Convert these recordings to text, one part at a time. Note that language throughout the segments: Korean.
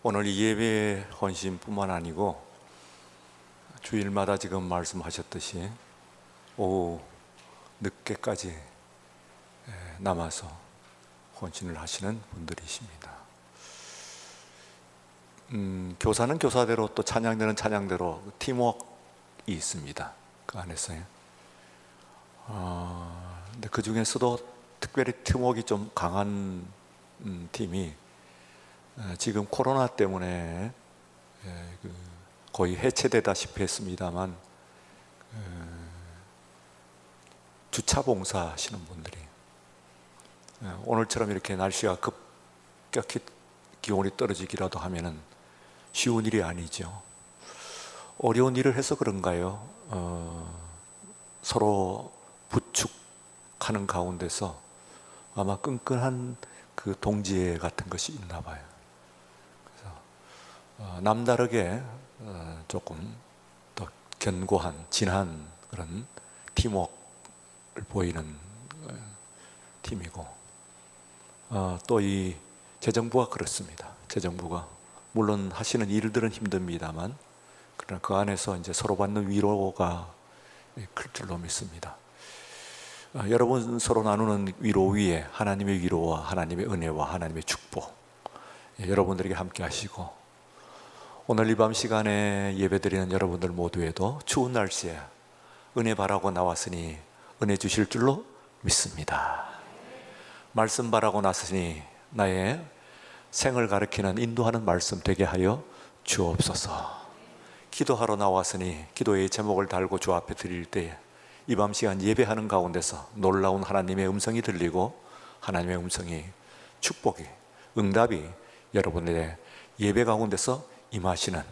오늘 이 예배 헌신뿐만 아니고 주일마다 지금 말씀하셨듯이 오후 늦게까지 남아서 헌신을 하시는 분들이십니다. 교사는 교사대로 또 찬양대는 찬양대로 팀워크가 있습니다. 그 안에서요. 근데 그 중에서도 특별히 팀워크가 좀 강한 팀이 지금 코로나 때문에 거의 해체되다시피 했습니다만 주차 봉사하시는 분들이 오늘처럼 이렇게 날씨가 급격히 기온이 떨어지기라도 하면은 쉬운 일이 아니죠. 어려운 일을 해서 그런가요? 서로 부축하는 가운데서 아마 끈끈한 그 동지애 같은 것이 있나 봐요. 그래서 남다르게 조금 더 견고한 진한 그런 팀워크를 보이는 팀이고, 또 이 재정부가 그렇습니다. 재정부가 물론 하시는 일들은 힘듭니다만 그러나 그 안에서 이제 서로 받는 위로가 클 줄로 믿습니다. 여러분 서로 나누는 위로 위에 하나님의 위로와 하나님의 은혜와 하나님의 축복 여러분들에게 함께 하시고, 오늘 이 밤 시간에 예배드리는 여러분들 모두에도 추운 날씨에 은혜 바라고 나왔으니 은혜 주실 줄로 믿습니다. 말씀 바라고 나섰으니 나의 생을 가리키는 인도하는 말씀 되게 하여 주옵소서. 기도하러 나왔으니 기도의 제목을 달고 주 앞에 드릴 때에 이 밤 시간 예배하는 가운데서 놀라운 하나님의 음성이 들리고 하나님의 음성이 축복이 응답이 여러분의 예배 가운데서 임하시는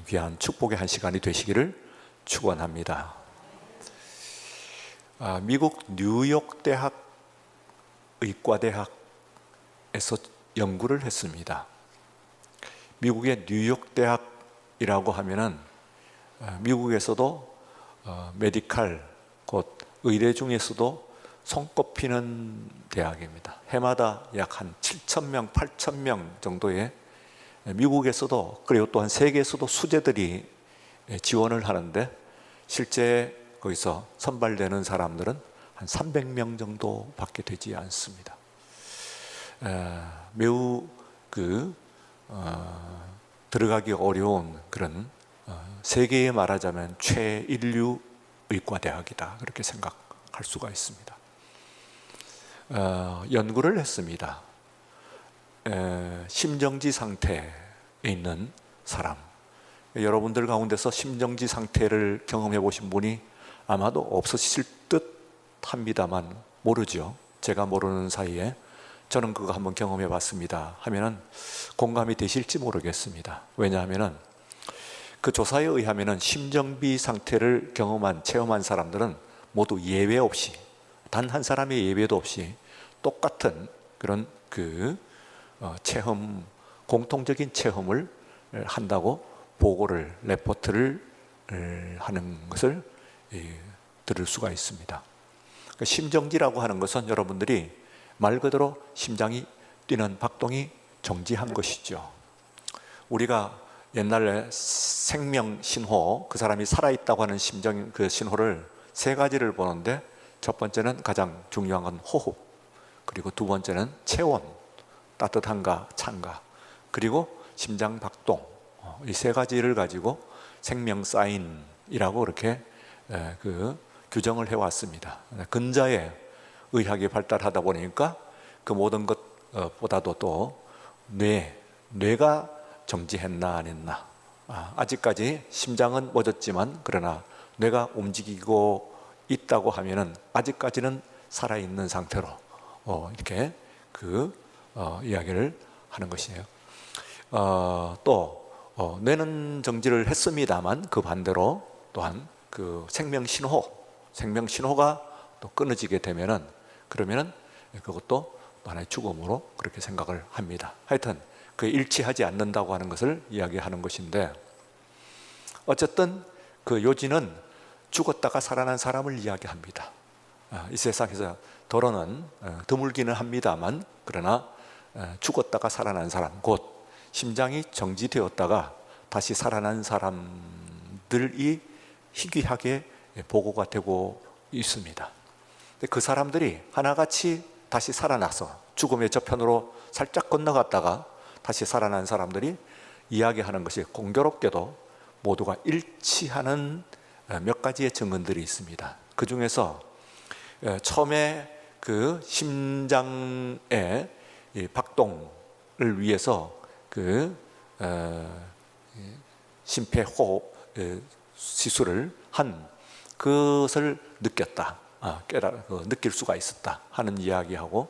귀한 축복의 한 시간이 되시기를 축원합니다. 미국 뉴욕 대학 의과대학에서 연구를 했습니다. 미국의 뉴욕 대학이라고 하면은 미국에서도 메디칼 곧 의대 중에서도 손꼽히는 대학입니다. 해마다 약 한 7,000명, 8,000명 정도의 미국에서도 그리고 또한 세계에서도 수재들이 지원을 하는데 실제 거기서 선발되는 사람들은 한 300명 정도밖에 되지 않습니다. 매우 들어가기 어려운 그런 세계에 말하자면 최인류 의과대학이다 그렇게 생각할 수가 있습니다. 연구를 했습니다. 심정지 상태에 있는 사람, 여러분들 가운데서 심정지 상태를 경험해 보신 분이 아마도 없으실 듯 합니다만 모르죠. 제가 모르는 사이에 저는 그거 한번 경험해 봤습니다 하면은 공감이 되실지 모르겠습니다. 왜냐하면은 그 조사에 의하면은 심정비 상태를 체험한 사람들은 모두 예외 없이 단 한 사람의 예외도 없이 똑같은 그런 체험, 공통적인 체험을 한다고 보고를 레포트를 하는 것을 들을 수가 있습니다. 심정지라고 하는 것은 여러분들이 말 그대로 심장이 뛰는 박동이 정지한 것이죠. 우리가 옛날에 생명신호, 그 사람이 살아있다고 하는 심정 그 신호를 세 가지를 보는데, 첫 번째는 가장 중요한 건 호흡, 그리고 두 번째는 체온, 따뜻한가 찬가, 그리고 심장 박동, 이 세 가지를 가지고 생명 사인이라고 이렇게 규정을 해왔습니다. 근자에 의학이 발달하다 보니까 그 모든 것보다도 또 뇌가 정지했나 안 했나, 아직까지 심장은 멎었지만 그러나 뇌가 움직이고 있다고 하면은 아직까지는 살아있는 상태로 이렇게 이야기를 하는 것이에요. 또 뇌는 정지를 했습니다만 그 반대로 또한 그 생명신호가 또 끊어지게 되면은 그러면은 그것도 하나의 죽음으로 그렇게 생각을 합니다. 하여튼 그 일치하지 않는다고 하는 것을 이야기하는 것인데, 어쨌든 그 요지는 죽었다가 살아난 사람을 이야기합니다. 이 세상에서 더러는 드물기는 합니다만 그러나 죽었다가 살아난 사람, 곧 심장이 정지되었다가 다시 살아난 사람들이 희귀하게 보고가 되고 있습니다. 그 사람들이 하나같이 다시 살아나서 죽음의 저편으로 살짝 건너갔다가 다시 살아난 사람들이 이야기하는 것이 공교롭게도 모두가 일치하는 몇 가지의 증언들이 있습니다. 그 중에서 처음에 그 심장의 박동을 위해서 그 심폐호흡 시술을 한 그것을 느꼈다, 느낄 수가 있었다 하는 이야기하고,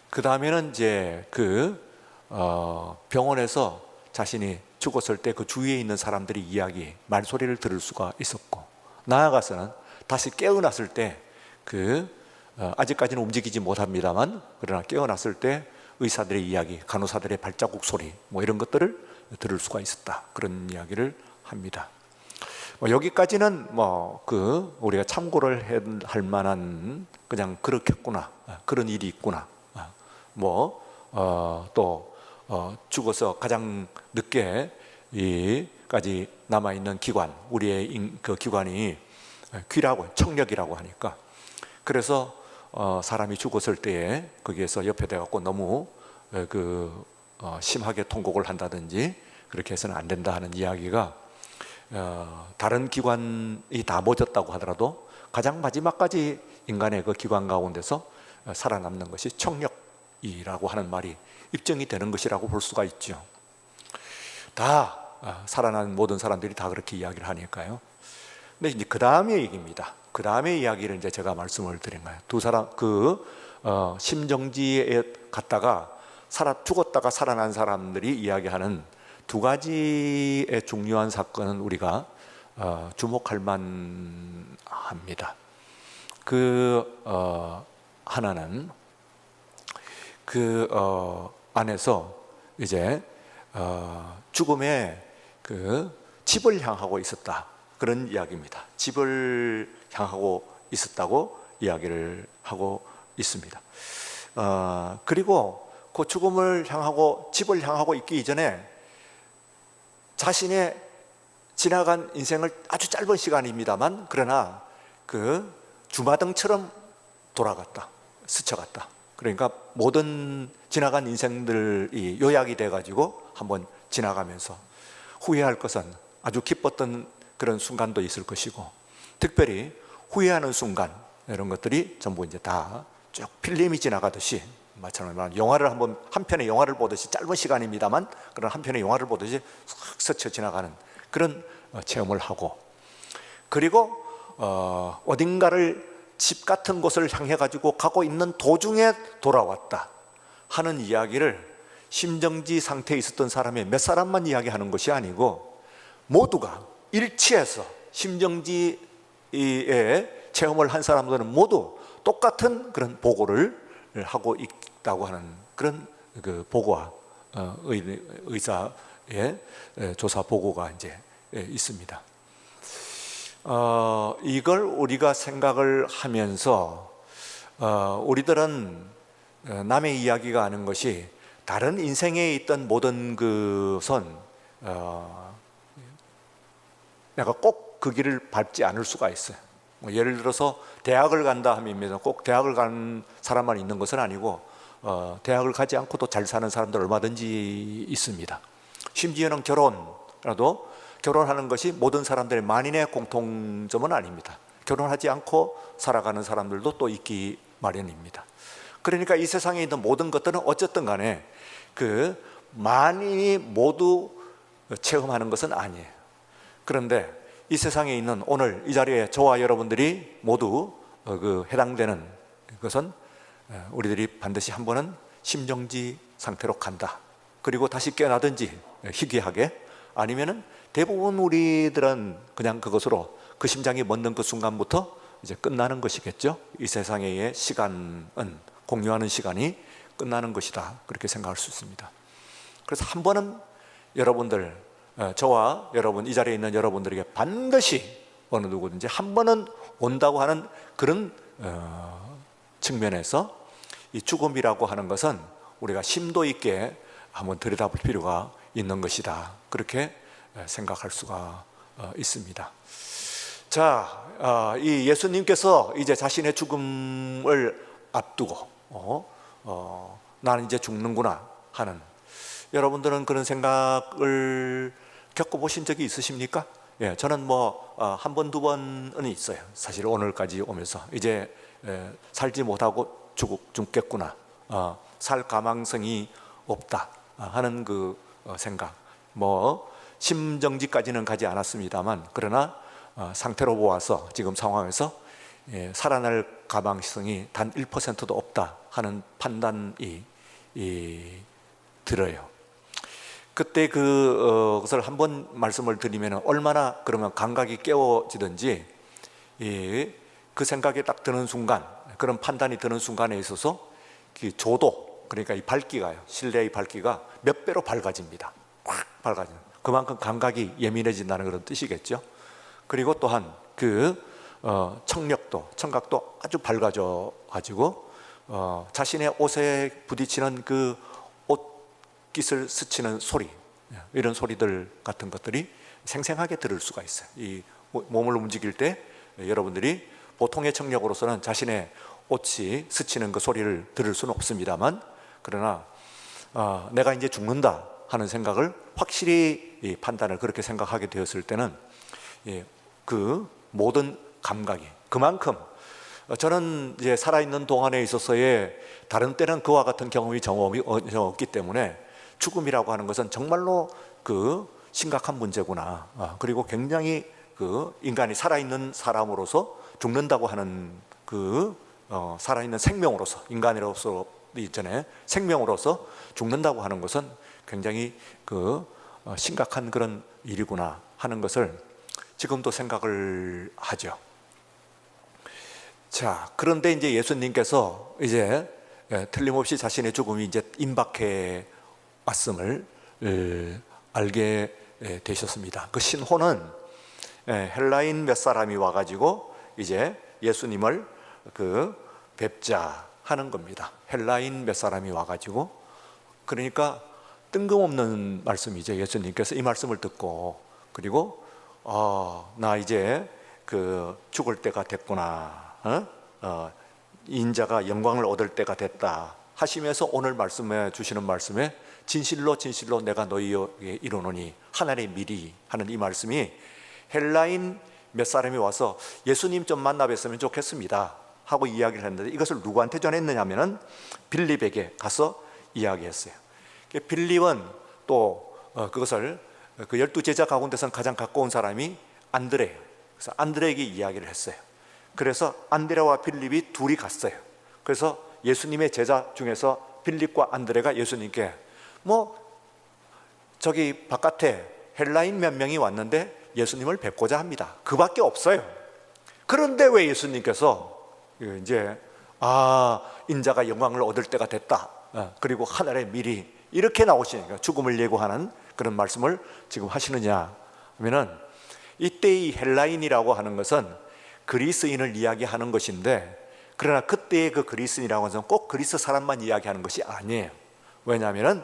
그 다음에는 이제 그 병원에서 자신이 죽었을 때 그 주위에 있는 사람들이 이야기 말소리를 들을 수가 있었고, 나아가서는 다시 깨어났을 때 아직까지는 움직이지 못합니다만 그러나 깨어났을 때 의사들의 이야기, 간호사들의 발자국 소리 뭐 이런 것들을 들을 수가 있었다, 그런 이야기를 합니다. 여기까지는 우리가 참고를 할 만한, 그냥 그렇겠구나, 그런 일이 있구나, 또 죽어서 가장 늦게 이까지 남아 있는 기관, 우리의 그 기관이 귀라고, 청력이라고 하니까, 그래서 사람이 죽었을 때에 거기에서 옆에 대갖고 너무 심하게 통곡을 한다든지 그렇게 해서는 안 된다 하는 이야기가, 다른 기관이 다 멎었다고 하더라도 가장 마지막까지 인간의 그 기관 가운데서 살아남는 것이 청력이라고 하는 말이 입증이 되는 것이라고 볼 수가 있죠. 다 살아난 모든 사람들이 다 그렇게 이야기를 하니까요. 근데 이제 그 다음의 얘기입니다. 그 다음의 이야기를 이제 제가 말씀을 드린 거예요. 두 사람, 심정지에 갔다가 죽었다가 살아난 사람들이 이야기하는 두 가지의 중요한 사건은 우리가 주목할 만합니다. 하나는 안에서 이제 죽음의 집을 향하고 있었다, 그런 이야기입니다. 집을 향하고 있었다고 이야기를 하고 있습니다. 그리고 그 죽음을 향하고, 집을 향하고 있기 이전에 자신의 지나간 인생을, 아주 짧은 시간입니다만 그러나 주마등처럼 돌아갔다, 스쳐갔다. 그러니까 모든 지나간 인생들이 요약이 돼가지고 한번 지나가면서 후회할 것은, 아주 기뻤던 그런 순간도 있을 것이고, 특별히 후회하는 순간, 이런 것들이 전부 이제 다 쭉 필름이 지나가듯이, 마찬가지로 영화를 한 편의 영화를 보듯이, 짧은 시간입니다만 그런 한 편의 영화를 보듯이 싹 스쳐 지나가는 그런 체험을 하고, 그리고 어딘가를, 집 같은 곳을 향해 가지고 가고 있는 도중에 돌아왔다 하는 이야기를 심정지 상태에 있었던 사람의 몇 사람만 이야기하는 것이 아니고, 모두가 일치해서 심정지에 체험을 한 사람들은 모두 똑같은 그런 보고를 하고 있다고 하는 그런 보고와 의사의 조사 보고가 이제 있습니다. 이걸 우리가 생각을 하면서 우리들은 남의 이야기가 아닌 것이, 다른 인생에 있던 모든 것은 내가 꼭 그 길을 밟지 않을 수가 있어요. 예를 들어서 대학을 간다 하면 꼭 대학을 간 사람만 있는 것은 아니고, 대학을 가지 않고도 잘 사는 사람들 얼마든지 있습니다. 심지어는 결혼라도, 결혼하는 것이 모든 사람들의 만인의 공통점은 아닙니다. 결혼하지 않고 살아가는 사람들도 또 있기 마련입니다. 그러니까 이 세상에 있는 모든 것들은 어쨌든 간에 만인이 모두 체험하는 것은 아니에요. 그런데 이 세상에 있는 오늘 이 자리에 저와 여러분들이 모두 해당되는 것은, 우리들이 반드시 한 번은 심정지 상태로 간다, 그리고 다시 깨어나든지 희귀하게, 아니면은 대부분 우리들은 그냥 그것으로, 그 심장이 멎는 그 순간부터 이제 끝나는 것이겠죠. 이 세상의 시간은, 공유하는 시간이 끝나는 것이다, 그렇게 생각할 수 있습니다. 그래서 한 번은 여러분들, 저와 여러분, 이 자리에 있는 여러분들에게 반드시 어느 누구든지 한 번은 온다고 하는 그런 측면에서, 이 죽음이라고 하는 것은 우리가 심도 있게 한번 들여다볼 필요가 있는 것이다. 그렇게 생각할 수가 있습니다. 자, 이 예수님께서 이제 자신의 죽음을 앞두고 나는 이제 죽는구나 하는, 여러분들은 그런 생각을 겪어보신 적이 있으십니까? 예, 저는 뭐 한 번, 두 번은 있어요. 사실 오늘까지 오면서 이제 살지 못하고 죽겠구나, 살 가망성이 없다 하는 그 생각, 뭐 심정지까지는 가지 않았습니다만, 그러나 상태로 보아서 지금 상황에서 살아날 가망성이 단 1%도 없다 하는 판단이 들어요. 그때 그것을 한번 말씀을 드리면 얼마나 그러면 감각이 깨워지든지, 그 생각이 딱 드는 순간, 그런 판단이 드는 순간에 있어서 조도, 그러니까 이 밝기가요, 실내의 밝기가 몇 배로 밝아집니다. 확 밝아지는, 그만큼 감각이 예민해진다는 그런 뜻이겠죠. 그리고 또한 그 청각도 아주 밝아져 가지고 자신의 옷에 부딪히는 그 옷깃을 스치는 소리, 이런 소리들 같은 것들이 생생하게 들을 수가 있어요. 이 몸을 움직일 때 여러분들이 보통의 청력으로서는 자신의 옷이 스치는 그 소리를 들을 수는 없습니다만, 그러나 내가 이제 죽는다 하는 생각을 확실히 판단을 그렇게 생각하게 되었을 때는 그 모든 감각이 그만큼, 저는 이제 살아있는 동안에 있어서의 다른 때는 그와 같은 경험이 없기 때문에 죽음이라고 하는 것은 정말로 그 심각한 문제구나, 그리고 굉장히 그 인간이 살아있는 사람으로서 죽는다고 하는 그 살아있는 생명으로서, 인간으로서 이전에 생명으로서 죽는다고 하는 것은 굉장히 그 심각한 그런 일이구나 하는 것을 지금도 생각을 하죠. 자, 그런데 이제 예수님께서 이제 틀림없이 자신의 죽음이 이제 임박해 왔음을 알게 되셨습니다. 그 신호는 헬라인 몇 사람이 와가지고 이제 예수님을 뵙자 하는 겁니다. 헬라인 몇 사람이 와가지고, 그러니까 뜬금없는 말씀이죠. 예수님께서 이 말씀을 듣고, 그리고 나 이제 죽을 때가 됐구나, 인자가 영광을 얻을 때가 됐다 하시면서 오늘 말씀해 주시는 말씀에 진실로 진실로 내가 너희에게 이르노니 하늘의 미리 하는 이 말씀이, 헬라인 몇 사람이 와서 예수님 좀 만나 뵀으면 좋겠습니다 하고 이야기를 했는데, 이것을 누구한테 전했느냐 하면은 빌립에게 가서 이야기했어요. 빌립은 또 그것을 그 12제자 가운데서 가장 가까운 사람이 안드레예요. 그래서 안드레에게 이야기를 했어요. 그래서 안드레와 빌립이 둘이 갔어요. 그래서 예수님의 제자 중에서 빌립과 안드레가 예수님께 저기 바깥에 헬라인 몇 명이 왔는데 예수님을 뵙고자 합니다. 그밖에 없어요. 그런데 왜 예수님께서 이제 인자가 영광을 얻을 때가 됐다, 그리고 하늘의 미리, 이렇게 나오시니까 죽음을 예고하는 그런 말씀을 지금 하시느냐 하면은, 이때 이 헬라인이라고 하는 것은 그리스인을 이야기하는 것인데, 그러나 그때의 그 그리스인이라고 하는 것은 꼭 그리스 사람만 이야기하는 것이 아니에요. 왜냐하면은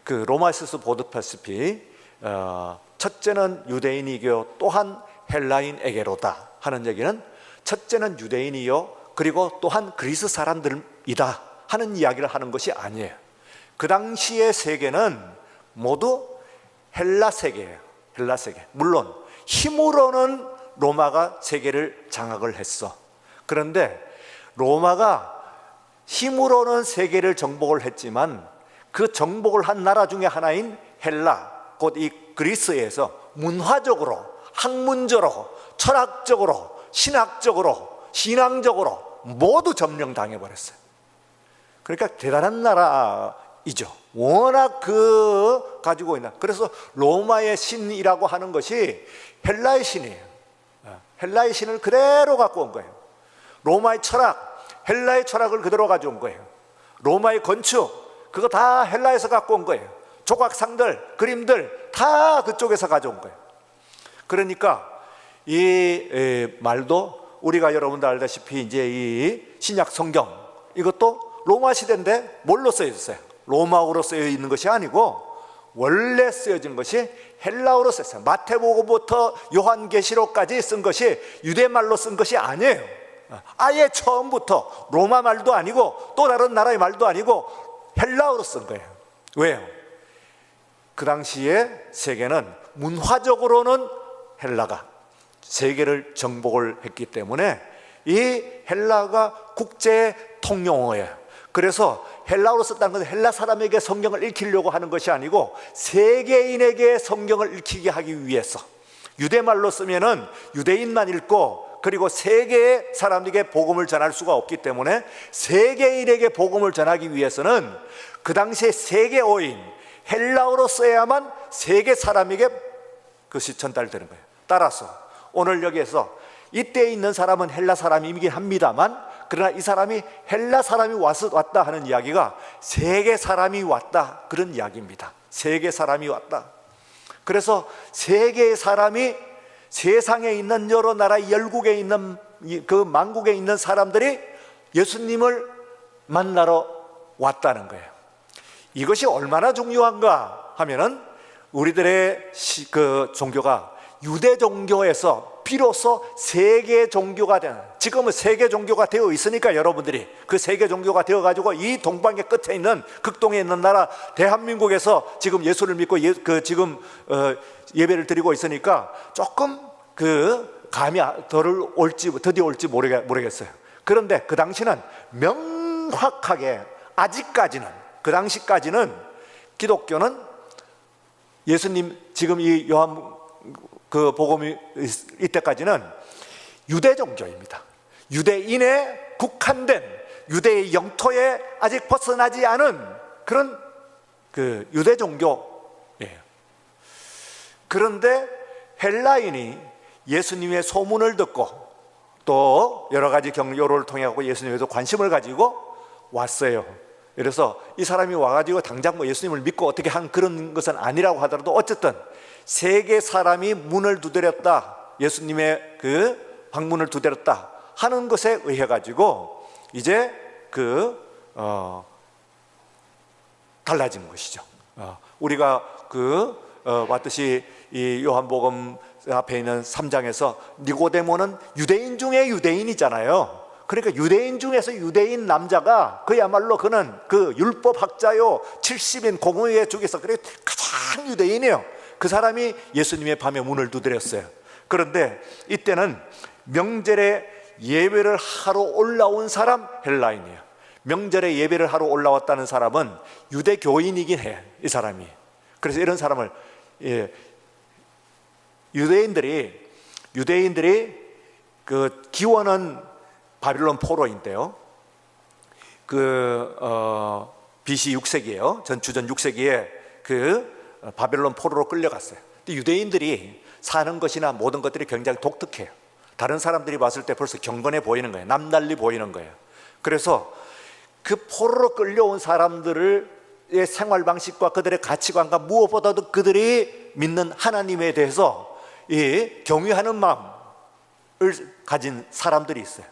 그 로마서에서 보듯하시피 첫째는 유대인이요 또한 헬라인에게로다 하는 얘기는, 첫째는 유대인이요 그리고 또한 그리스 사람들이다 하는 이야기를 하는 것이 아니에요. 그 당시의 세계는 모두 헬라 세계예요. 헬라 세계. 물론 힘으로는 로마가 세계를 장악을 했어. 그런데 로마가 힘으로는 세계를 정복을 했지만, 그 정복을 한 나라 중에 하나인 헬라, 곧 이 그리스에서 문화적으로, 학문적으로, 철학적으로, 신학적으로, 신앙적으로 모두 점령당해 버렸어요. 그러니까 대단한 나라이죠. 워낙 가지고 있나. 그래서 로마의 신이라고 하는 것이 헬라의 신이에요. 헬라의 신을 그대로 갖고 온 거예요. 로마의 철학, 헬라의 철학을 그대로 가져온 거예요. 로마의 건축, 그거 다 헬라에서 갖고 온 거예요. 조각상들, 그림들 다 그쪽에서 가져온 거예요. 그러니까 이 말도 우리가 여러분들 알다시피 이제 이 신약 성경, 이것도 로마 시대인데 뭘로 쓰여졌어요? 로마어로 쓰여 있는 것이 아니고 원래 쓰여진 것이 헬라어로 썼어요. 마태복음부터 요한계시록까지 쓴 것이 유대말로 쓴 것이 아니에요. 아예 처음부터 로마 말도 아니고 또 다른 나라의 말도 아니고 헬라어로 쓴 거예요. 왜요? 그 당시에 세계는 문화적으로는 헬라가 세계를 정복을 했기 때문에 이 헬라가 국제 통용어예요. 그래서 헬라어로 썼다는 것은 헬라 사람에게 성경을 읽히려고 하는 것이 아니고 세계인에게 성경을 읽히게 하기 위해서, 유대말로 쓰면은 유대인만 읽고 그리고 세계의 사람에게 복음을 전할 수가 없기 때문에 세계인에게 복음을 전하기 위해서는 그 당시에 세계어인 헬라어로 써야만 세계 사람에게 그것이 전달되는 거예요. 따라서 오늘 여기에서 이때 있는 사람은 헬라 사람이긴 합니다만, 그러나 이 사람이 헬라 사람이 왔다 하는 이야기가 세계 사람이 왔다, 그런 이야기입니다. 세계 사람이 왔다. 그래서 세계의 사람이 세상에 있는 여러 나라 열국에 있는 그 만국에 있는 사람들이 예수님을 만나러 왔다는 거예요. 이것이 얼마나 중요한가 하면은 우리들의 그 종교가 유대 종교에서 비로소 세계 종교가 되는, 지금은 세계 종교가 되어 있으니까 여러분들이 그 세계 종교가 되어 가지고 이 동방의 끝에 있는 극동에 있는 나라 대한민국에서 지금 예수를 믿고 지금 예배를 드리고 있으니까 조금 그 감이 드디어 올지 모르겠어요. 그런데 그 당시는 명확하게 아직까지는, 그 당시까지는 기독교는 예수님 지금 이 요한 그 복음이 이때까지는 유대 종교입니다. 유대인에 국한된, 유대의 영토에 아직 벗어나지 않은 그런 그 유대 종교예요. 그런데 헬라인이 예수님의 소문을 듣고 또 여러 가지 경로를 통해 예수님에도 관심을 가지고 왔어요. 그래서 이 사람이 와가지고 당장 뭐 예수님을 믿고 어떻게 한 그런 것은 아니라고 하더라도 어쨌든 세계 사람이 문을 두드렸다, 예수님의 그 방문을 두드렸다 하는 것에 의해 가지고 이제 달라진 것이죠. 우리가 봤듯이 이 요한복음 앞에 있는 3장에서 니고데모는 유대인 중에 유대인이잖아요. 그러니까 유대인 중에서 유대인 남자가 그야말로 그는 그 율법학자요, 70인 공의회 중에서 그래 가장 유대인이에요. 그 사람이 예수님의 밤에 문을 두드렸어요. 그런데 이때는 명절에 예배를 하러 올라온 사람 헬라인이에요. 명절에 예배를 하러 올라왔다는 사람은 유대교인이긴 해요, 이 사람이. 그래서 이런 사람을 유대인들이 그 기원은 바빌론 포로인데요, BC 6세기예요. 주전 6세기에 바벨론 포로로 끌려갔어요. 근데 유대인들이 사는 것이나 모든 것들이 굉장히 독특해요. 다른 사람들이 봤을 때 벌써 경건해 보이는 거예요. 남달리 보이는 거예요. 그래서 그 포로로 끌려온 사람들의 생활 방식과 그들의 가치관과 무엇보다도 그들이 믿는 하나님에 대해서 경외하는 마음을 가진 사람들이 있어요.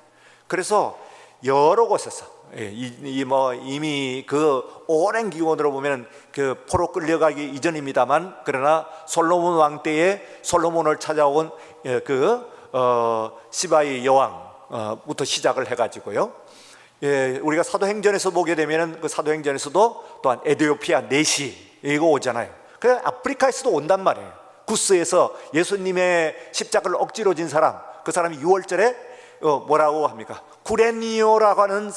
그래서 여러 곳에서 이미 그 오랜 기원으로 보면 그 포로 끌려가기 이전입니다만, 그러나 솔로몬 왕 때에 솔로몬을 찾아온 시바이 여왕부터 시작을 해가지고요. 우리가 사도행전에서 보게 되면 그 사도행전에서도 또한 에티오피아 내시 이거 오잖아요. 그 아프리카에서도 온단 말이에요. 구스에서 예수님의 십자가를 억지로 진 사람, 그 사람이 6월절에 뭐라고 합니까? 구레니오라고 하는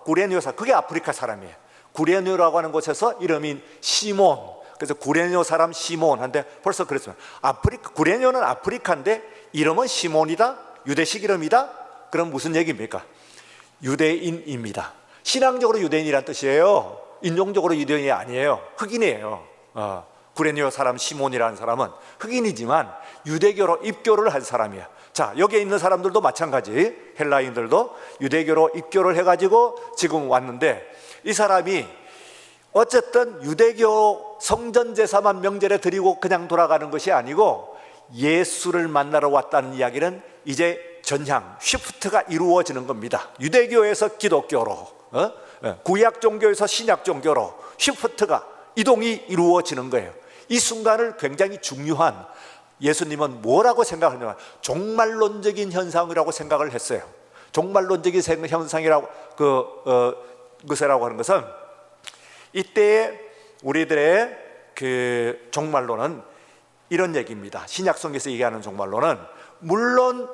구레니오사, 그게 아프리카 사람이에요. 구레니오라고 하는 곳에서 이름이 시몬, 그래서 구레니오 사람 시몬 한데 벌써 그랬어요. 구레니오는 아프리카인데 이름은 시몬이다, 유대식 이름이다. 그럼 무슨 얘기입니까? 유대인입니다. 신앙적으로 유대인이란 뜻이에요. 인종적으로 유대인이 아니에요. 흑인이에요. 구레니오 사람 시몬이라는 사람은 흑인이지만 유대교로 입교를 한 사람이에요. 자, 여기에 있는 사람들도 마찬가지, 헬라인들도 유대교로 입교를 해가지고 지금 왔는데, 이 사람이 어쨌든 유대교 성전제사만 명절에 드리고 그냥 돌아가는 것이 아니고 예수를 만나러 왔다는 이야기는 이제 전향, 쉬프트가 이루어지는 겁니다. 유대교에서 기독교로 구약 종교에서 신약 종교로 시프트가 이동이 이루어지는 거예요. 이 순간을 굉장히 중요한, 예수님은 뭐라고 생각하냐면 종말론적인 현상이라고 생각을 했어요. 종말론적인 현상이라고 것이라고 하는 것은 이때의 우리들의 그 종말론은 이런 얘기입니다. 신약성경에서 얘기하는 종말론은 물론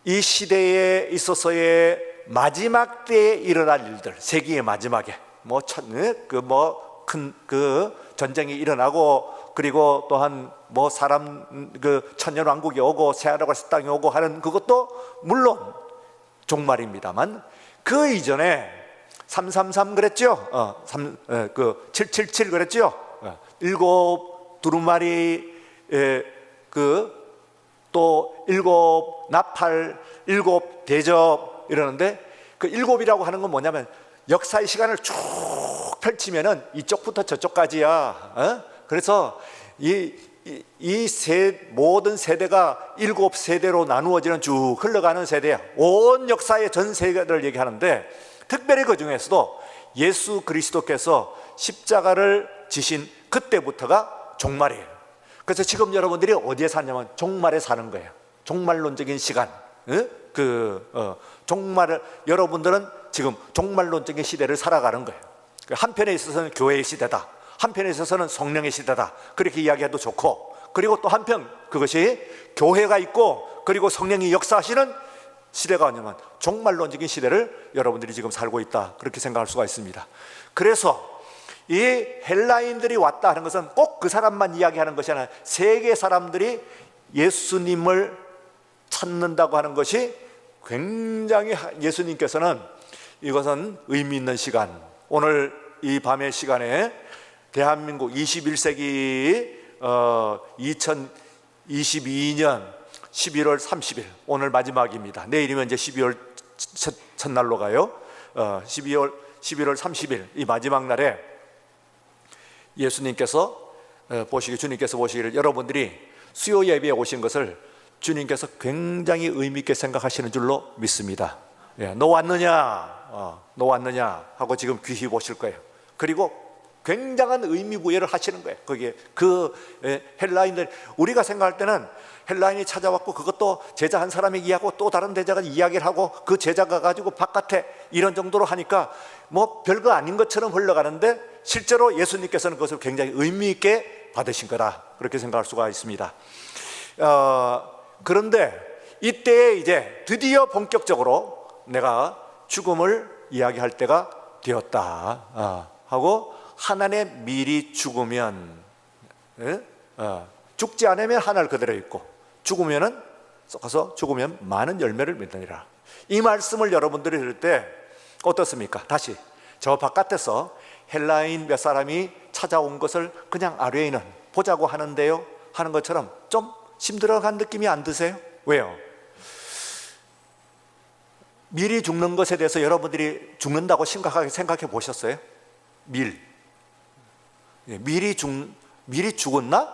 이 시대에 있어서의 마지막 때에 일어날 일들, 세기의 마지막에 큰 전쟁이 일어나고, 그리고 또한 사람 천년왕국이 오고 새하늘과 새 땅이 오고 하는 그것도 물론 종말입니다만, 그 이전에 333 그랬죠. 777 그랬죠. 일곱 두루마리, 또 일곱 나팔, 일곱 대접 이러는데, 그 일곱이라고 하는 건 뭐냐면 역사의 시간을 쭉 펼치면은 이쪽부터 저쪽까지야. 그래서 모든 세대가 일곱 세대로 나누어지는 쭉 흘러가는 세대야. 온 역사의 전 세계를 얘기하는데, 특별히 그 중에서도 예수 그리스도께서 십자가를 지신 그때부터가 종말이에요. 그래서 지금 여러분들이 어디에 사냐면 종말에 사는 거예요. 종말론적인 시간. 여러분들은 지금 종말론적인 시대를 살아가는 거예요. 한편에 있어서는 교회의 시대다, 한편에 있어서는 성령의 시대다, 그렇게 이야기해도 좋고, 그리고 또 한편 그것이 교회가 있고 그리고 성령이 역사하시는 시대가 아니면 종말론적인 시대를 여러분들이 지금 살고 있다, 그렇게 생각할 수가 있습니다. 그래서 이 헬라인들이 왔다 하는 것은 꼭 그 사람만 이야기하는 것이 아니라 세계 사람들이 예수님을 찾는다고 하는 것이 굉장히, 예수님께서는 이것은 의미 있는 시간, 오늘 이 밤의 시간에 대한민국 21세기 2022년 11월 30일 오늘 마지막입니다. 내일이면 이제 12월 첫날로 가요. 11월 30일 이 마지막 날에 예수님께서 주님께서 보시기를 여러분들이 수요 예배에 오신 것을 주님께서 굉장히 의미 있게 생각하시는 줄로 믿습니다. 너 왔느냐? 너 왔느냐? 하고 지금 귀히 보실 거예요. 그리고 굉장한 의미 부여를 하시는 거예요. 거기에 헬라인들, 우리가 생각할 때는 헬라인이 찾아왔고 그것도 제자 한 사람이 이야기하고 또 다른 제자가 이야기를 하고 그 제자가 가지고 바깥에 이런 정도로 하니까 별거 아닌 것처럼 흘러가는데, 실제로 예수님께서는 그것을 굉장히 의미 있게 받으신 거다, 그렇게 생각할 수가 있습니다. 그런데 이때에 이제 드디어 본격적으로 내가 죽음을 이야기할 때가 되었다 하고, 하나님의 미리 죽으면 죽지 않으면 하늘 그대로 있고, 죽으면 많은 열매를 맺느니라. 이 말씀을 여러분들이 들을 때 어떻습니까? 다시 저 바깥에서 헬라인 몇 사람이 찾아온 것을 그냥 아뢰이는 보자고 하는데요 하는 것처럼 좀 힘들어간 느낌이 안 드세요? 왜요? 미리 죽는 것에 대해서 여러분들이 죽는다고 심각하게 생각해 보셨어요? 미리 죽었나?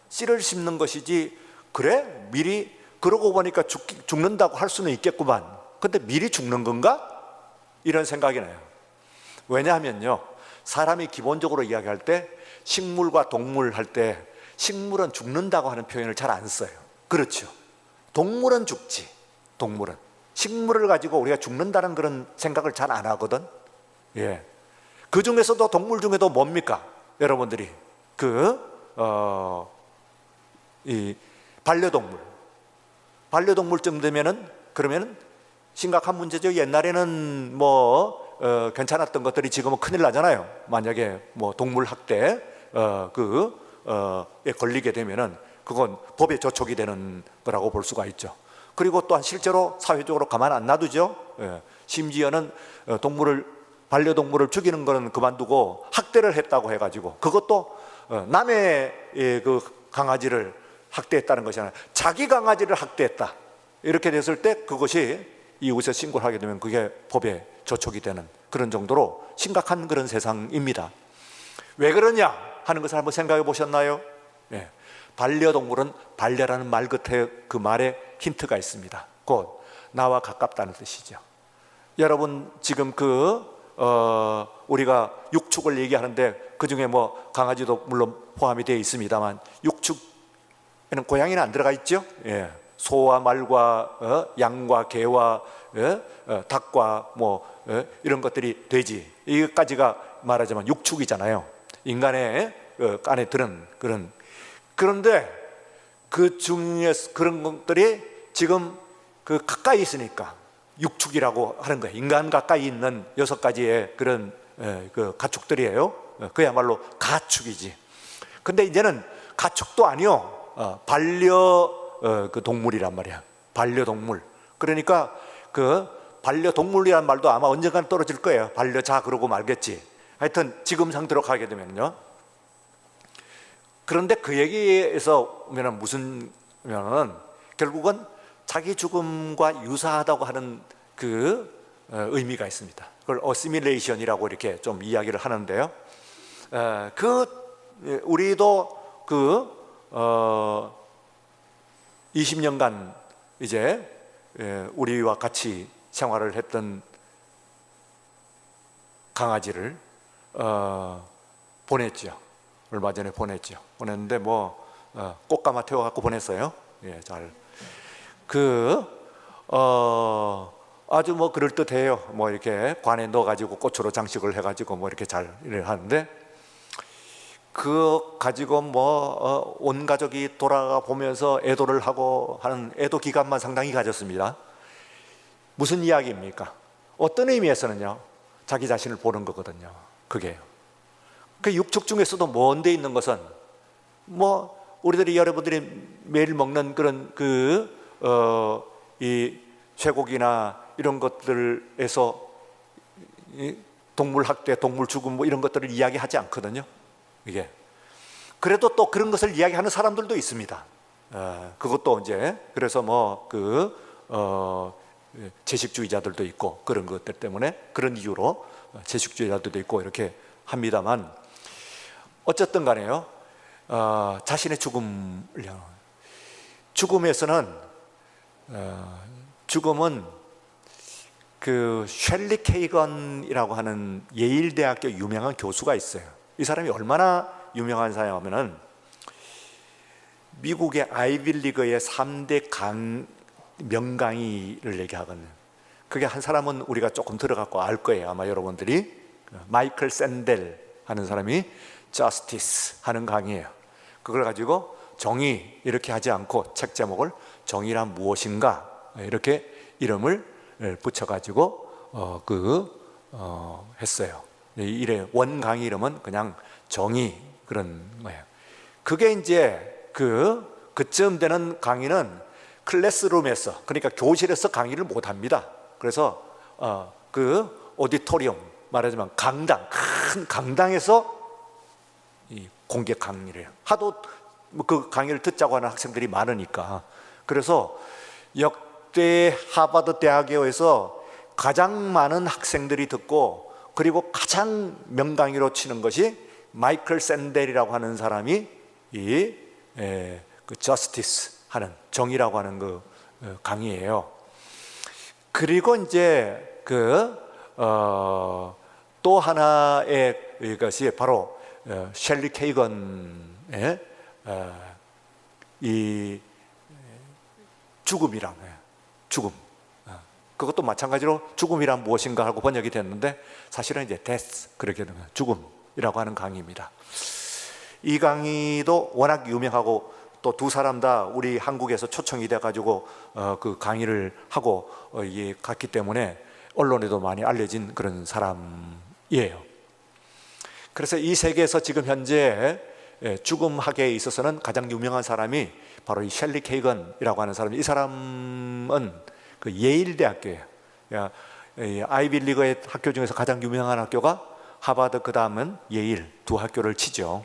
씨를 심는 것이지, 그래? 미리 그러고 보니까 죽는다고 할 수는 있겠구만. 근데 미리 죽는 건가? 이런 생각이 나요. 왜냐하면요, 사람이 기본적으로 이야기할 때 식물과 동물 할 때 식물은 죽는다고 하는 표현을 잘 안 써요. 그렇죠? 동물은 죽지. 동물은 식물을 가지고 우리가 죽는다는 그런 생각을 잘 안 하거든. 그 중에서도 동물 중에도 뭡니까? 여러분들이 이 반려동물쯤 되면은 그러면은 심각한 문제죠. 옛날에는 괜찮았던 것들이 지금은 큰일 나잖아요. 만약에 동물 학대에 걸리게 되면은 그건 법에 저촉이 되는 거라고 볼 수가 있죠. 그리고 또한 실제로 사회적으로 가만 안 놔두죠. 심지어는 반려동물을 죽이는 거는 그만두고 학대를 했다고 해가지고, 그것도 남의 그 강아지를 학대했다는 것이 아니라 자기 강아지를 학대했다, 이렇게 됐을 때 그것이 이웃에 신고를 하게 되면 그게 법에 저촉이 되는 그런 정도로 심각한 그런 세상입니다. 왜 그러냐 하는 것을 한번 생각해 보셨나요? 반려동물은, 반려라는 말 끝에 그 말에 힌트가 있습니다. 곧 나와 가깝다는 뜻이죠. 여러분 지금 우리가 육축을 얘기하는데 그 중에 뭐 강아지도 물론 포함이 되어 있습니다만 육축에는 고양이는 안 들어가 있죠. 예. 소와 말과 양과 개와 닭과 뭐 이런 것들이 돼지, 이것까지가 말하자면 육축이잖아요. 인간의 안에 들은 그런데 그 중에서 그런 것들이 지금 가까이 있으니까 육축이라고 하는 거예요. 인간 가까이 있는 6가지의 그런 가축들이에요. 그야말로 가축이지. 근데 이제는 가축도 아니요, 동물이란 말이야. 반려동물. 그러니까 반려동물이란 말도 아마 언젠가는 떨어질 거예요. 반려자 그러고 말겠지. 하여튼 지금 상태로 가게 되면요. 그런데 그 얘기에서 무슨 결국은 자기 죽음과 유사하다고 하는 의미가 있습니다. 그걸 어시밀레이션이라고 이렇게 좀 이야기를 하는데요. 우리도 20년간 이제 우리와 같이 생활을 했던 강아지를 보냈죠. 얼마 전에 보냈는데 꽃가마 태워갖고 보냈어요. 예, 잘. 아주 그럴듯해요. 이렇게 관에 넣어가지고 꽃으로 장식을 해가지고 이렇게 잘 일을 하는데, 가지고 온 가족이 돌아가 보면서 애도를 하고 하는 애도 기간만 상당히 가졌습니다. 무슨 이야기입니까? 어떤 의미에서는요, 자기 자신을 보는 거거든요. 그게 그 육축 중에서도 먼데 있는 것은 우리들이 여러분들이 매일 먹는 그런 이 쇠고기나 이런 것들에서 동물 학대, 동물 죽음 이런 것들을 이야기하지 않거든요. 이게 그래도 또 그런 것을 이야기하는 사람들도 있습니다. 그것도 이제 그래서 채식주의자들도 있고 그런 것들 때문에 그런 이유로 채식주의자들도 있고 이렇게 합니다만, 어쨌든 간에요, 자신의 죽음에서는 죽음은 셸리 케이건이라고 하는 예일대학교 유명한 교수가 있어요. 이 사람이 얼마나 유명한 사람이냐면은 미국의 아이비리그의 3대 명강의를 얘기하거든요. 그게 한 사람은 우리가 조금 들어갖고 알 거예요. 아마 여러분들이 마이클 샌델 하는 사람이 저스티스 하는 강의예요. 그걸 가지고 정의 이렇게 하지 않고 책 제목을 정의란 무엇인가 이렇게 이름을 붙여가지고 했어요. 이래 원 강의 이름은 그냥 정의 그런 거예요. 그게 이제 그쯤 되는 강의는 클래스룸에서, 그러니까 교실에서 강의를 못 합니다. 그래서 오디토리움, 말하자면 강당, 큰 강당에서 이 공개 강의를 해요. 하도 그 강의를 듣자고 하는 학생들이 많으니까. 그래서 역대 하버드 대학에서 가장 많은 학생들이 듣고, 그리고 가장 명강의로 치는 것이 마이클 샌델이라고 하는 사람이 저스티스 하는, 정의라고 하는 강의예요. 그리고 이제 또 하나의 것이 바로 셸리 케이건의 이 죽음이라는 거예요. 죽음. 그것도 마찬가지로 죽음이란 무엇인가 하고 번역이 됐는데, 사실은 이제 death, 그렇게 되는 죽음이라고 하는 강의입니다. 이 강의도 워낙 유명하고, 또 두 사람 다 우리 한국에서 초청이 돼가지고 그 강의를 하고 갔기 때문에 언론에도 많이 알려진 그런 사람이에요. 그래서 이 세계에서 지금 현재 죽음학에 있어서는 가장 유명한 사람이 바로 이 셸리 케이건이라고 하는 사람이, 이 사람은 예일 대학교예요. 아이비리그의 학교 중에서 가장 유명한 학교가 하버드, 그 다음은 예일, 두 학교를 치죠.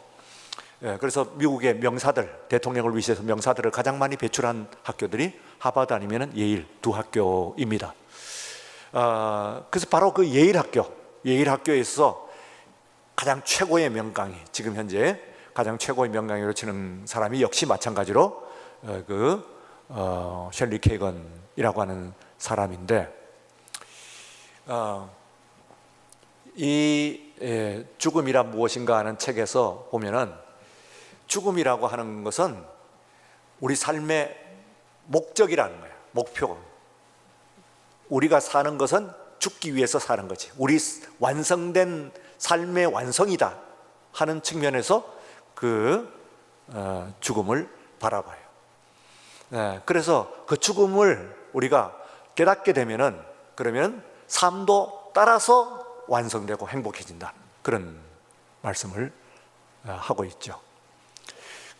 그래서 미국의 명사들, 대통령을 위해서 명사들을 가장 많이 배출한 학교들이 하버드 아니면 예일 두 학교입니다. 그래서 바로 그 예일 학교에서 가장 최고의 명강의, 지금 현재 가장 최고의 명강의로 치는 사람이 역시 마찬가지로 셸리 케이건이라고 하는 사람인데, 죽음이란 무엇인가 하는 책에서 보면은 죽음이라고 하는 것은 우리 삶의 목적이라는 거예요. 목표. 우리가 사는 것은 죽기 위해서 사는 거지. 우리 완성된 삶의 완성이다 하는 측면에서 죽음을 바라봐요. 그래서 그 죽음을 우리가 깨닫게 되면은 그러면 삶도 따라서 완성되고 행복해진다, 그런 말씀을 하고 있죠.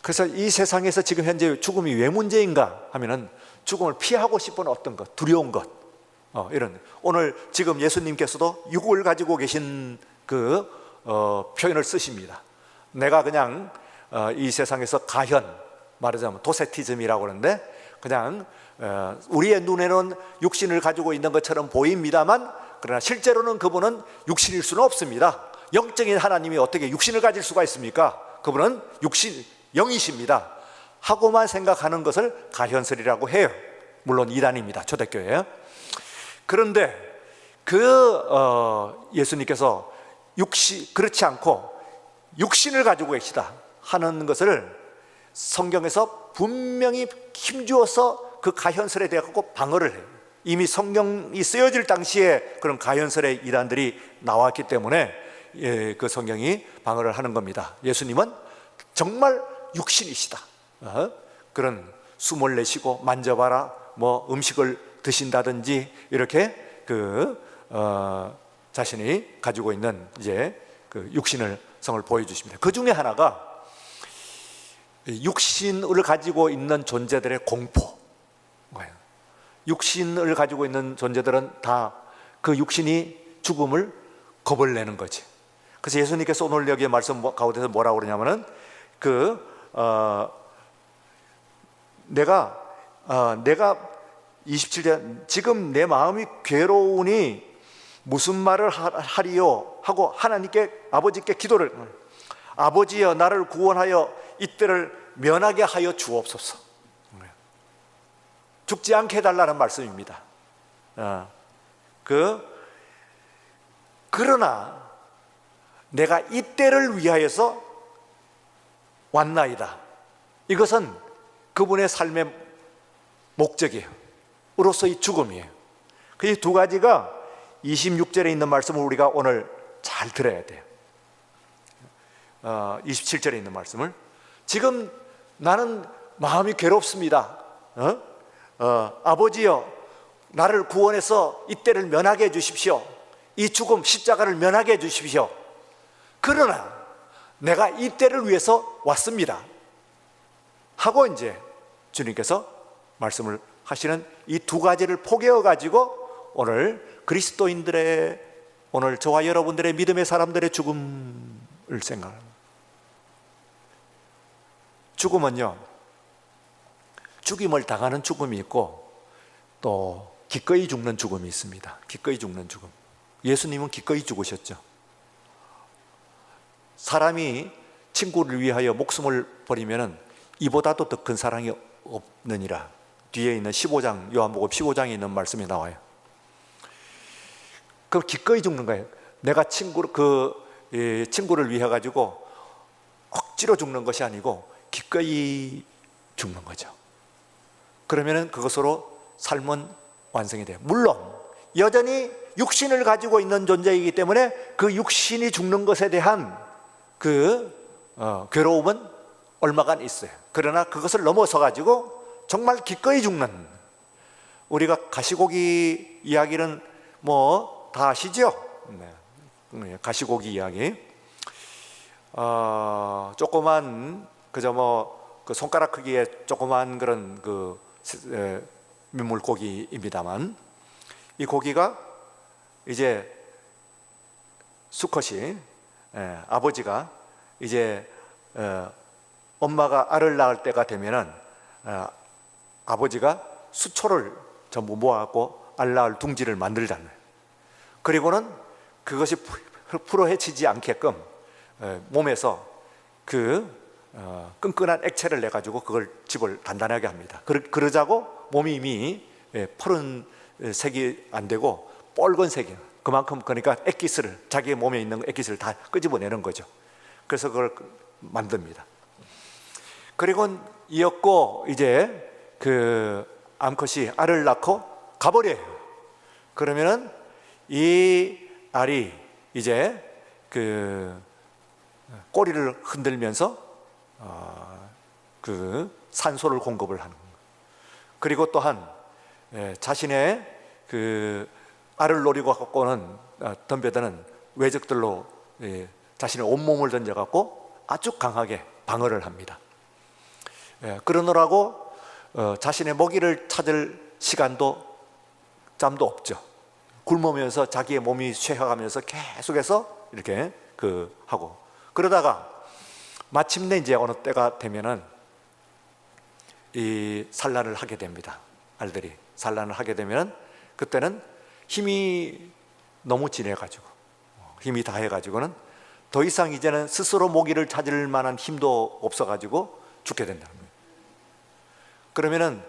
그래서 이 세상에서 지금 현재 죽음이 왜 문제인가 하면은 죽음을 피하고 싶은 어떤 것, 두려운 것, 이런. 오늘 지금 예수님께서도 육을 가지고 계신 표현을 쓰십니다. 내가 그냥 이 세상에서 가현, 말하자면 도세티즘이라고 하는데, 그냥 우리의 눈에는 육신을 가지고 있는 것처럼 보입니다만, 그러나 실제로는 그분은 육신일 수는 없습니다. 영적인 하나님이 어떻게 육신을 가질 수가 있습니까? 그분은 영이십니다 하고만 생각하는 것을 가현설이라고 해요. 물론 이단입니다, 초대교회예요. 그런데 예수님께서 그렇지 않고 육신을 가지고 계시다 하는 것을 성경에서 분명히 힘주어서 그 가현설에 대해 방어를 해요. 이미 성경이 쓰여질 당시에 그런 가현설의 이단들이 나왔기 때문에 그 성경이 방어를 하는 겁니다. 예수님은 정말 육신이시다. 그런 숨을 내쉬고 만져봐라, 뭐 음식을 드신다든지 이렇게 자신이 가지고 있는 이제 육신을 성을 보여주십니다. 그 중에 하나가 육신을 가지고 있는 존재들의 공포. 육신을 가지고 있는 존재들은 다 그 육신이 죽음을 겁을 내는 거지. 그래서 예수님께서 오늘 여기에 말씀 가운데서 뭐라고 그러냐면은 내가 27절, 지금 내 마음이 괴로우니 무슨 말을 하리요 하고 하나님께, 아버지께 기도를, 아버지여 나를 구원하여 이때를 면하게 하여 주옵소서. 죽지 않게 해달라는 말씀입니다. 그러나 내가 이때를 위하여서 왔나이다. 이것은 그분의 삶의 목적이에요. 으로서의 죽음이에요. 그 두 가지가 26절에 있는 말씀을 우리가 오늘 잘 들어야 돼요. 27절에 있는 말씀을, 지금 나는 마음이 괴롭습니다. 아버지여 나를 구원해서 이때를 면하게 해주십시오. 이 죽음 십자가를 면하게 해주십시오. 그러나 내가 이때를 위해서 왔습니다 하고 이제 주님께서 말씀을 하시는 이 두 가지를 포개어 가지고 오늘 그리스도인들의, 오늘 저와 여러분들의 믿음의 사람들의 죽음을 생각합니다. 죽음은요, 죽임을 당하는 죽음이 있고 또 기꺼이 죽는 죽음이 있습니다. 기꺼이 죽는 죽음. 예수님은 기꺼이 죽으셨죠. 사람이 친구를 위하여 목숨을 버리면 이보다도 더 큰 사랑이 없느니라. 뒤에 있는 15장, 요한복음 15장에 있는 말씀이 나와요. 그럼 기꺼이 죽는 거예요. 내가 친구를 위해 가지고 억지로 죽는 것이 아니고 기꺼이 죽는 거죠. 그러면 그것으로 삶은 완성이 돼요. 물론 여전히 육신을 가지고 있는 존재이기 때문에 그 육신이 죽는 것에 대한 괴로움은 얼마간 있어요. 그러나 그것을 넘어서 가지고 정말 기꺼이 죽는, 우리가 가시고기 이야기는 뭐 다 아시죠? 네. 가시고기 이야기. 조그만 그 손가락 크기의 조그만 그런 민물고기입니다만, 이 고기가 이제 수컷이, 아버지가 이제 엄마가 알을 낳을 때가 되면은 아버지가 수초를 전부 모아갖고 알 낳을 둥지를 만들잖아요. 그리고는 그것이 풀어헤치지 않게끔 몸에서 끈끈한 액체를 내 가지고 그걸 집을 단단하게 합니다. 그러자고 몸이 이미 푸른 색이 안 되고 뻘건색이, 그만큼 그러니까 액기스를, 자기의 몸에 있는 액기스를 다 끄집어내는 거죠. 그래서 그걸 만듭니다. 그리고 이었고 이제 그 암컷이 알을 낳고 가버려요. 그러면은 이 알이 이제 그 꼬리를 흔들면서 그 산소를 공급을 하는 거예요. 그리고 또한 자신의 그 알을 노리고 갖고는 덤벼드는 외적들로 자신의 온몸을 던져갖고 아주 강하게 방어를 합니다. 그러느라고 자신의 먹이를 찾을 시간도 짬도 없죠. 굶으면서 자기의 몸이 쇠해가면서 계속해서 이렇게 하고, 그러다가 마침내 이제 어느 때가 되면은 이 산란을 하게 됩니다. 알들이 산란을 하게 되면 그때는 힘이 너무 진해가지고, 힘이 다해가지고는 더 이상 이제는 스스로 먹이를 찾을 만한 힘도 없어가지고 죽게 된다는 거예요. 그러면은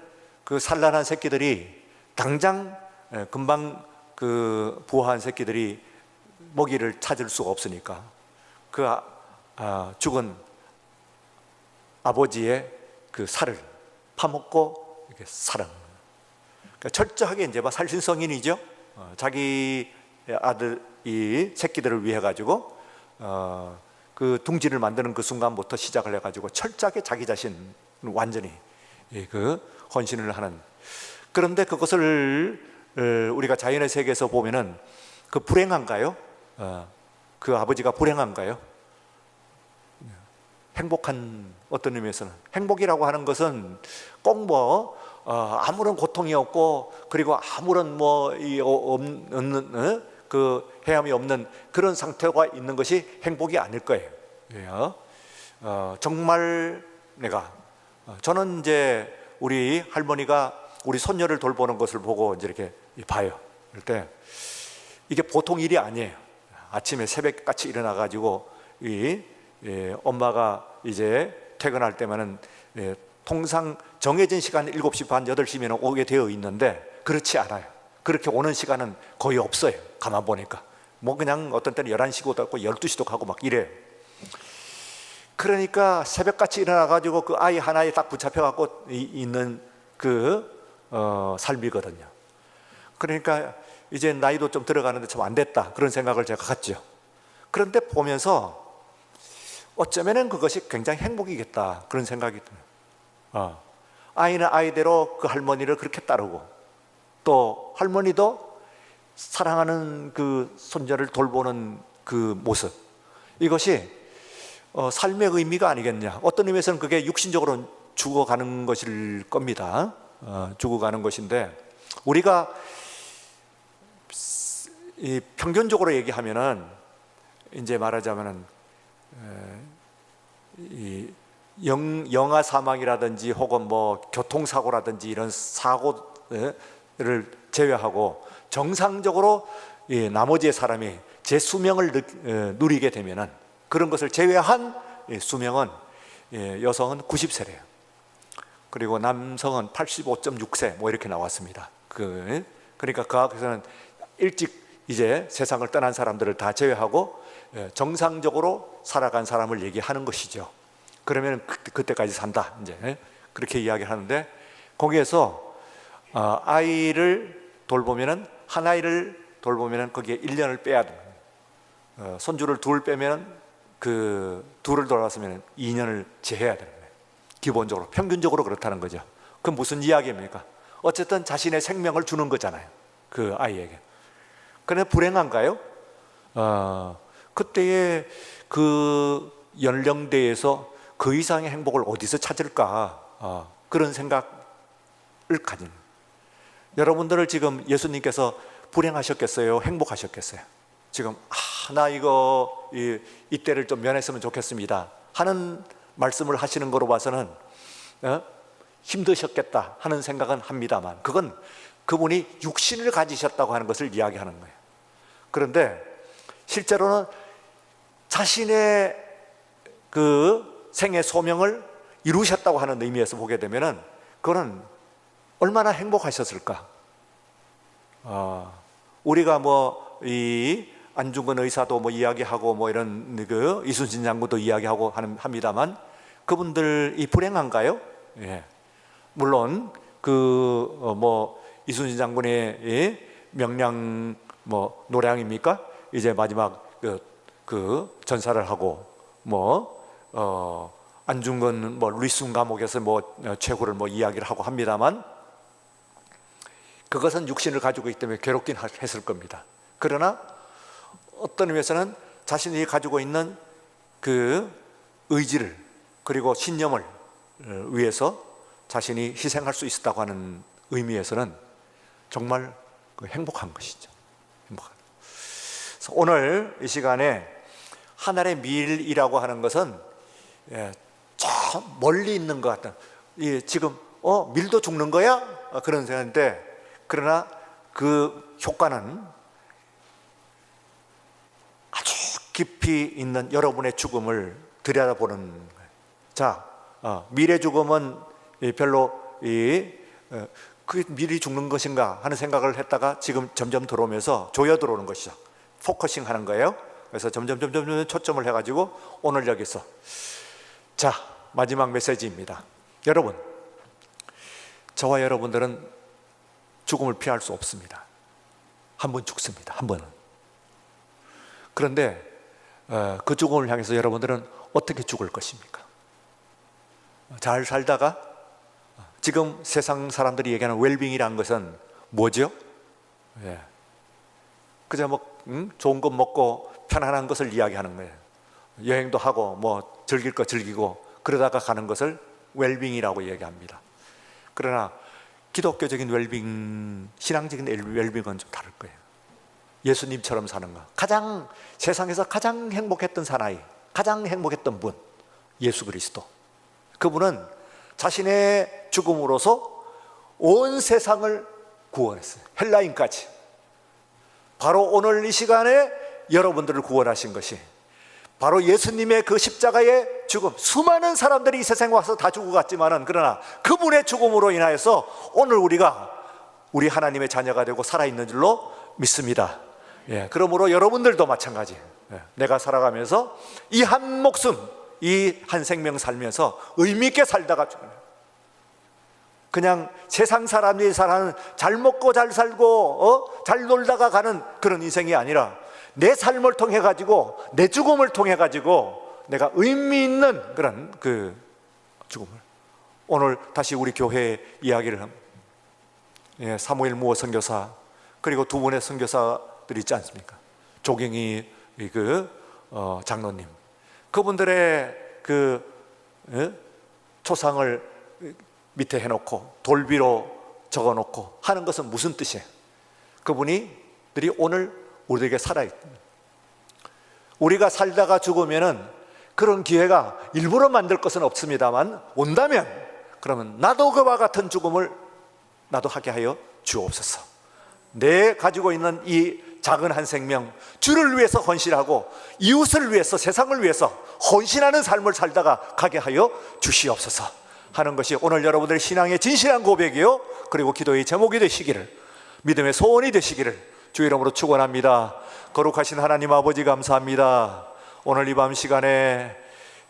그 산란한 새끼들이 당장 금방 그 부화한 새끼들이 먹이를 찾을 수가 없으니까 그 죽은 아버지의 그 살을 파먹고 이렇게 살아. 그러니까 철저하게 이제 살신성인이죠. 자기 아들 이 새끼들을 위해 가지고 그 둥지를 만드는 그 순간부터 시작을 해가지고 철저하게 자기 자신 완전히 그 헌신을 하는. 그런데 그것을 우리가 자연의 세계에서 보면은 그 불행한가요? 그 아버지가 불행한가요? 행복한, 어떤 의미에서는 행복이라고 하는 것은 꼭 뭐 아무런 고통이 없고 그리고 아무런 뭐 없는 그 해함이 없는 그런 상태가 있는 것이 행복이 아닐 거예요. 정말 저는 이제 우리 할머니가 우리 손녀를 돌보는 것을 보고 이제 이렇게 봐요. 그럴 때 이게 보통 일이 아니에요. 아침에 새벽같이 일어나 가지고 엄마가 이제 퇴근할 때면은 통상 정해진 시간 7시 반, 8시면 오게 되어 있는데 그렇지 않아요. 그렇게 오는 시간은 거의 없어요. 가만 보니까 뭐 그냥 어떤 때는 11시도 가고 12시도 가고 막 이래요. 그러니까 새벽같이 일어나 가지고 그 아이 하나에 딱 붙잡혀 갖고 있는 그 삶이거든요. 그러니까 이제 나이도 좀 들어가는데 참 안 됐다 그런 생각을 제가 갖죠. 그런데 보면서 어쩌면은 그것이 굉장히 행복이겠다 그런 생각이 들어요. 아이는 아이대로 그 할머니를 그렇게 따르고 또 할머니도 사랑하는 그 손자를 돌보는 그 모습, 이것이 삶의 의미가 아니겠냐. 어떤 의미에서는 그게 육신적으로 죽어가는 것일 겁니다. 죽어가는 것인데 우리가 평균적으로 얘기하면은 이제 말하자면은 영아 사망이라든지 혹은 뭐 교통사고라든지 이런 사고를 제외하고 정상적으로 나머지의 사람이 제 수명을 누리게 되면은 그런 것을 제외한 수명은 여성은 90세래요. 그리고 남성은 85.6세 뭐 이렇게 나왔습니다. 그러니까 그 앞에서는 일찍 이제 세상을 떠난 사람들을 다 제외하고 정상적으로 살아간 사람을 얘기하는 것이죠. 그러면 그때까지 산다 이제 그렇게 이야기하는데, 거기에서 아이를 돌보면은 한 아이를 돌보면은 거기에 1년을 빼야 됩니다. 손주를 둘 빼면 그 둘을 돌봤으면 2년을 제해야 되는 거예요. 기본적으로 평균적으로 그렇다는 거죠. 그 무슨 이야기입니까? 어쨌든 자신의 생명을 주는 거잖아요, 그 아이에게. 그런데 불행한가요? 그때의 그 연령대에서 그 이상의 행복을 어디서 찾을까, 그런 생각을 가진. 여러분들을 지금 예수님께서 불행하셨겠어요? 행복하셨겠어요? 지금 나 이거 이때를 좀 면했으면 좋겠습니다 하는 말씀을 하시는 거로 봐서는 힘드셨겠다 하는 생각은 합니다만, 그건 그분이 육신을 가지셨다고 하는 것을 이야기하는 거예요. 그런데 실제로는 자신의 그 생애 소명을 이루셨다고 하는 의미에서 보게 되면은 그거는 얼마나 행복하셨을까. 우리가 뭐 이 안중근 의사도 뭐 이야기하고 뭐 이런 그 이순신 장군도 이야기하고 합니다만 그분들이 불행한가요? 예. 물론 뭐 이순신 장군의 명량 뭐 노량입니까? 이제 마지막 그 전사를 하고 뭐 안중근 뭐 루이순 감옥에서 뭐 최후를 뭐 이야기를 하고 합니다만 그것은 육신을 가지고 있기 때문에 괴롭긴 했을 겁니다. 그러나 어떤 의미에서는 자신이 가지고 있는 그 의지를 그리고 신념을 위해서 자신이 희생할 수 있었다고 하는 의미에서는 정말 행복한 것이죠. 행복한. 그래서 오늘 이 시간에 하늘의 밀이라고 하는 것은 저 멀리 있는 것 같다. 지금 밀도 죽는 거야? 그런 생각인데 그러나 그 효과는 아주 깊이 있는 여러분의 죽음을 들여다보는 거예요. 자, 밀의 죽음은 별로 그 밀이 죽는 것인가 하는 생각을 했다가 지금 점점 들어오면서 조여 들어오는 것이죠. 포커싱 하는 거예요. 그래서 점점 초점을 해가지고 오늘 여기서 자, 마지막 메시지입니다. 여러분, 저와 여러분들은 죽음을 피할 수 없습니다. 한 번 죽습니다. 한 번은. 그런데 그 죽음을 향해서 여러분들은 어떻게 죽을 것입니까? 잘 살다가 지금 세상 사람들이 얘기하는 웰빙이라는 것은 뭐죠? 그저 뭐 좋은 것 먹고 편안한 것을 이야기하는 거예요. 여행도 하고 뭐 즐길 거 즐기고 그러다가 가는 것을 웰빙이라고 얘기합니다. 그러나 기독교적인 웰빙, 신앙적인 웰빙은 좀 다를 거예요. 예수님처럼 사는 거. 세상에서 가장 행복했던 사나이, 가장 행복했던 분, 예수 그리스도. 그분은 자신의 죽음으로서 온 세상을 구원했어요. 헬라인까지. 바로 오늘 이 시간에 여러분들을 구원하신 것이 바로 예수님의 그 십자가의 죽음. 수많은 사람들이 이 세상에 와서 다 죽어갔지만은 그러나 그분의 죽음으로 인하여서 오늘 우리가 우리 하나님의 자녀가 되고 살아있는 줄로 믿습니다. 그러므로 여러분들도 마찬가지. 내가 살아가면서 이 한 목숨, 이 한 생명 살면서 의미 있게 살다가 그냥 세상 사람들이 사는 잘 먹고 잘 살고 잘 놀다가 가는 그런 인생이 아니라 내 삶을 통해 가지고 내 죽음을 통해 가지고 내가 의미 있는 그런 그 죽음을 오늘 다시 우리 교회 이야기를 합니다. 사무엘 무어 선교사 그리고 두 분의 선교사들이 있지 않습니까? 조경희 장로님 그분들의 초상을 밑에 해놓고 돌비로 적어놓고 하는 것은 무슨 뜻이에요? 그분들이 오늘 우리에게 살아있다. 우리가 살다가 죽으면은 그런 기회가 일부러 만들 것은 없습니다만 온다면 그러면 나도 그와 같은 죽음을 나도 하게 하여 주옵소서. 내 가지고 있는 이 작은 한 생명 주를 위해서 헌신하고 이웃을 위해서 세상을 위해서 헌신하는 삶을 살다가 가게 하여 주시옵소서 하는 것이 오늘 여러분들의 신앙의 진실한 고백이요 그리고 기도의 제목이 되시기를 믿음의 소원이 되시기를 주 이름으로 축원합니다. 거룩하신 하나님 아버지 감사합니다. 오늘 이 밤 시간에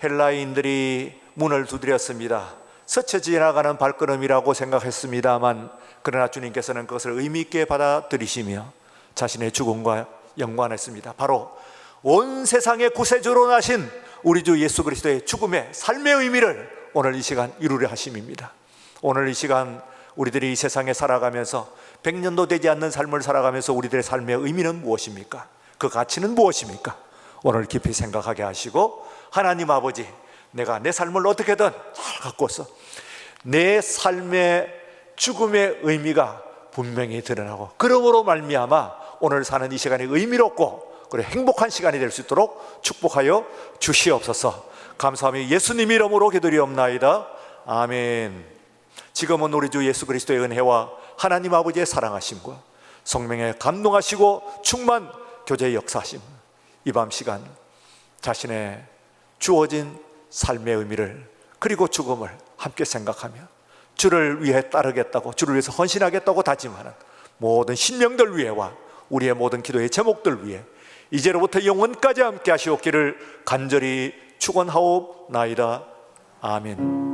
헬라인들이 문을 두드렸습니다. 스쳐 지나가는 발걸음이라고 생각했습니다만 그러나 주님께서는 그것을 의미 있게 받아들이시며 자신의 죽음과 연관했습니다. 바로 온 세상의 구세주로 나신 우리 주 예수 그리스도의 죽음의 삶의 의미를 오늘 이 시간 이루려 하심입니다. 오늘 이 시간 우리들이 이 세상에 살아가면서 100년도 되지 않는 삶을 살아가면서 우리들의 삶의 의미는 무엇입니까? 그 가치는 무엇입니까? 오늘 깊이 생각하게 하시고 하나님 아버지 내가 내 삶을 어떻게든 잘 갖고서 내 삶의 죽음의 의미가 분명히 드러나고 그러므로 말미암아 오늘 사는 이 시간이 의미롭고 그리고 행복한 시간이 될 수 있도록 축복하여 주시옵소서. 감사하며 예수님 이름으로 기도리옵나이다. 아멘. 지금은 우리 주 예수 그리스도의 은혜와 하나님 아버지의 사랑하심과 성령의 감동하시고 충만 교제의 역사하심 이 밤 시간 자신의 주어진 삶의 의미를 그리고 죽음을 함께 생각하며 주를 위해 따르겠다고 주를 위해서 헌신하겠다고 다짐하는 모든 신령들 위해와 우리의 모든 기도의 제목들 위해 이제로부터 영원까지 함께 하시옵기를 간절히 축원하옵나이다. 아멘.